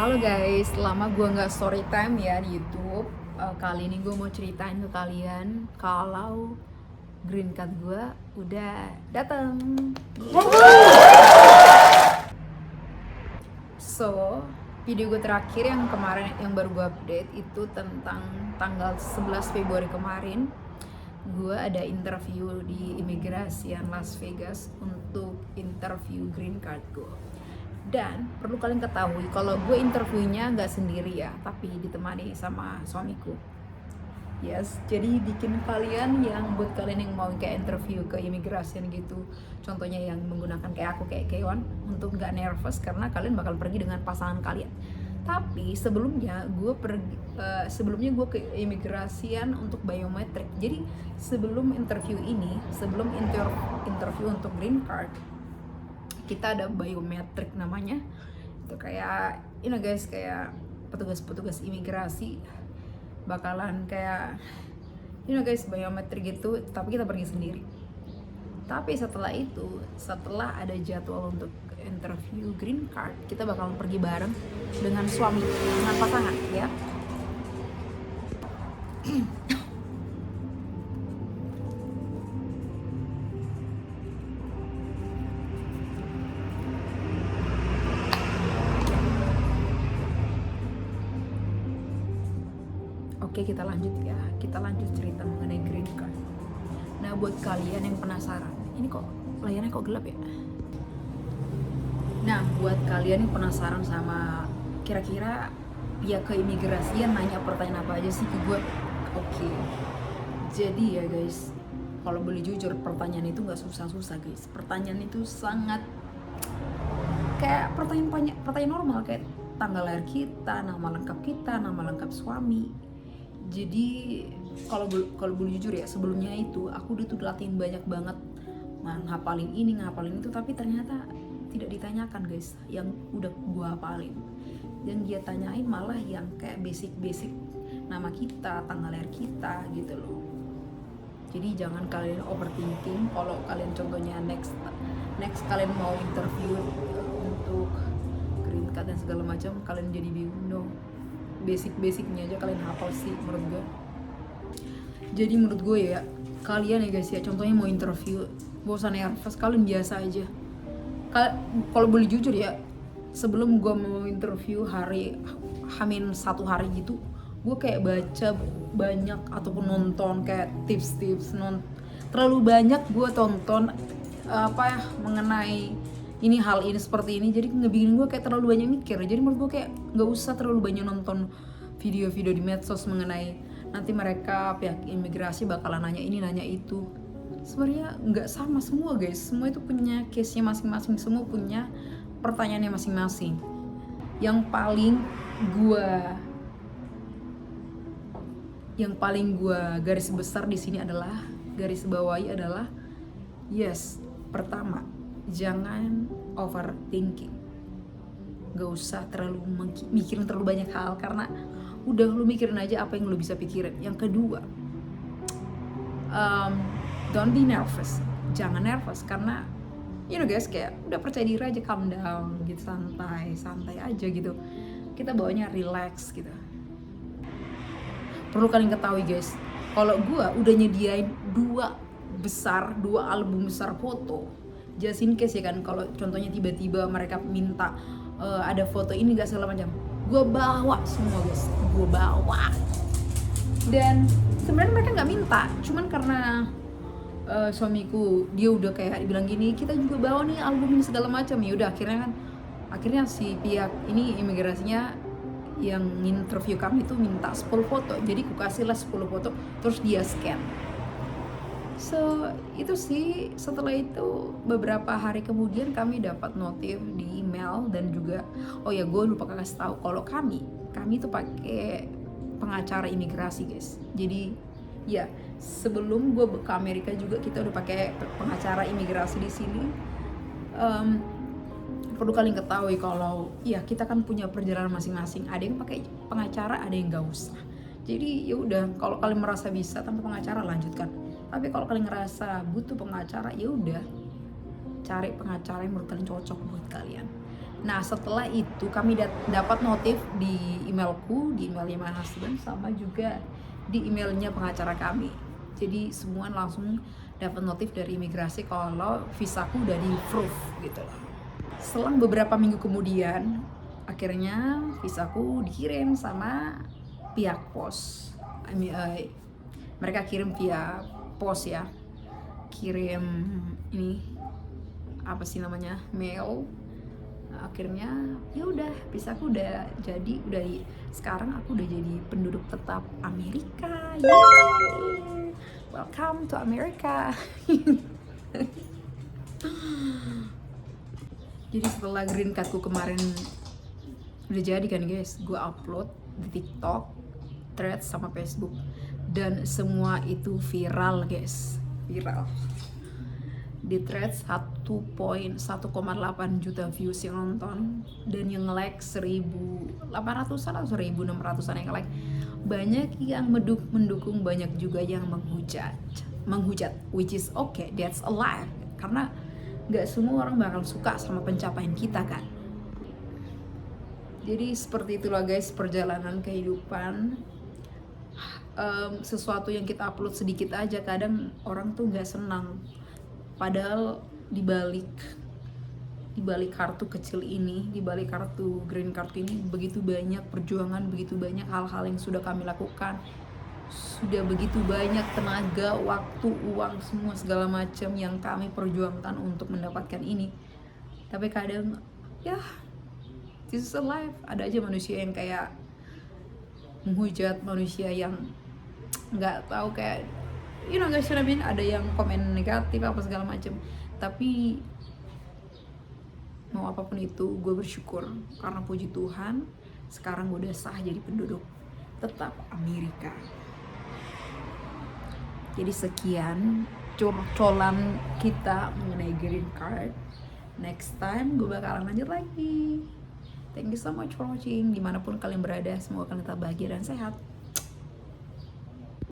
Halo guys, lama gue nggak story time ya di YouTube. Kali ini gue mau ceritain ke kalian kalau green card gue udah dateng. So, video gue terakhir yang kemarin yang baru gue update itu tentang tanggal 11 Februari kemarin. Gue ada interview di imigrasian Las Vegas untuk interview green card gue. Dan perlu kalian ketahui kalau gue interviewnya nggak sendiri ya, tapi ditemani sama suamiku. Yes, jadi bikin kalian yang buat kalian yang mau kayak interview ke imigrasian gitu, contohnya yang menggunakan kayak aku kayak Kewan, untuk nggak nervous karena kalian bakal pergi dengan pasangan kalian. Tapi sebelumnya gue ke imigrasian untuk biometrik. Jadi sebelum interview ini, sebelum interview untuk green card, kita ada biometrik namanya. Itu kayak guys, kayak petugas-petugas imigrasi bakalan kayak guys biometrik gitu, tapi kita pergi sendiri. Tapi setelah ada jadwal untuk interview green card, kita bakalan pergi bareng dengan suami, dengan pasangan ya. Oke, kita lanjut cerita mengenai green card. Nah, buat kalian yang penasaran, ini kok layarnya kok gelap ya? Nah, buat kalian yang penasaran sama kira-kira pihak keimigrasian nanya pertanyaan apa aja sih ke gue? Oke, jadi ya guys, kalau boleh jujur, pertanyaan itu nggak susah-susah guys. Pertanyaan itu sangat kayak pertanyaan normal, kayak tanggal lahir kita, nama lengkap kita, nama lengkap suami. Jadi kalau boleh jujur ya, sebelumnya itu aku udah tuh latihan banyak banget ngapalin ini ngapalin itu, tapi ternyata tidak ditanyakan guys yang udah gua hafalin. Dan dia tanyain malah yang kayak basic nama kita, tanggal lahir kita gitu loh. Jadi jangan kalian overthinking kalau kalian contohnya next kalian mau interview untuk green card dan segala macam, kalian jadi bingung dong. Basicnya aja kalian hafal sih menurut gue. Jadi menurut gue ya, kalian ya guys ya, contohnya mau interview, gak usah nervous, kalian biasa aja. Kalau boleh jujur ya, sebelum gue mau interview Hamin 1 hari gitu, gue kayak baca banyak ataupun nonton kayak tips-tips, terlalu banyak gue tonton mengenai hal ini seperti ini, jadi ngebikin gue kayak terlalu banyak mikir. Jadi menurut gue kayak nggak usah terlalu banyak nonton video-video di medsos mengenai nanti mereka pihak imigrasi bakalan nanya ini nanya itu. Sebenarnya nggak sama semua guys, semua itu punya case-nya masing-masing, semua punya pertanyaannya masing-masing. Yang paling gue garis besar di sini adalah, garis bawahi adalah, yes, pertama, jangan overthinking. Gak usah terlalu mikirin terlalu banyak hal, karena udah lu mikirin aja apa yang lu bisa pikirin. Yang kedua, don't be nervous. Jangan nervous, karena guys, kayak udah percaya diri aja, calm down gitu, santai aja gitu. Kita bawanya relax gitu. Perlu kalian ketahui guys, kalau gue udah nyediain dua album besar foto, just in case ya kan, kalau contohnya tiba-tiba mereka minta ada foto ini gak segala macam, gue bawa semua guys, gue bawa. Dan sebenarnya mereka nggak minta, cuman karena suamiku dia udah kayak bilang gini, kita juga bawa nih album ini segala macam. Ya udah, akhirnya si pihak ini imigrasinya yang interview kami itu minta 10 foto, jadi aku kasihlah 10 foto, terus dia scan. So itu sih. Setelah itu beberapa hari kemudian kami dapat notif di email, dan juga gue lupa kasih tahu kalau kami itu pakai pengacara imigrasi guys. Jadi ya, sebelum gue ke Amerika juga kita udah pakai pengacara imigrasi di sini. Perlu kalian ketahui kalau ya kita kan punya perjalanan masing-masing. Ada yang pakai pengacara, ada yang gak usah. Jadi ya udah, kalau kalian merasa bisa tanpa pengacara, lanjutkan. Tapi kalau kalian ngerasa butuh pengacara, ya udah, cari pengacara yang menurut kalian cocok buat kalian. Nah setelah itu kami dapat notif di emailku, di emailnya my husband, sama juga di emailnya pengacara kami. Jadi semua langsung dapat notif dari imigrasi kalau visaku udah di approve gitu. Selang beberapa minggu kemudian, akhirnya visaku dikirim sama pihak pos. Mereka kirim via pos ya, kirim ini apa sih namanya, mail. Akhirnya ya udah, visaku udah jadi, sekarang aku udah jadi penduduk tetap Amerika. Yeay! Welcome to America. Jadi setelah green cardku kemarin udah jadi kan guys, gue upload di TikTok, Threads sama Facebook, dan semua itu viral guys, viral. Di Threads 1,8 juta views yang nonton, dan yang like 1.800-an atau 1.600-an yang like. Banyak yang mendukung, banyak juga yang menghujat, which is okay, that's alive, karena gak semua orang bakal suka sama pencapaian kita kan. Jadi seperti itulah guys perjalanan kehidupan. Sesuatu yang kita upload sedikit aja kadang orang tuh gak senang, padahal dibalik kartu kecil ini, dibalik kartu green card ini, begitu banyak perjuangan, begitu banyak hal-hal yang sudah kami lakukan, sudah begitu banyak tenaga, waktu, uang, semua segala macam yang kami perjuangkan untuk mendapatkan ini. Tapi kadang ya this is life, ada aja manusia yang kayak menghujat, manusia yang nggak tahu, kayak you know guys, ada yang komen negatif apa segala macam. Tapi mau apapun itu, gue bersyukur karena puji Tuhan sekarang gue udah sah jadi penduduk tetap Amerika. Jadi sekian curcolan kita mengenai green card. Next time gue bakalan lanjut lagi. Thank you so much for watching. Dimanapun kalian berada, semoga kalian tetap bahagia dan sehat.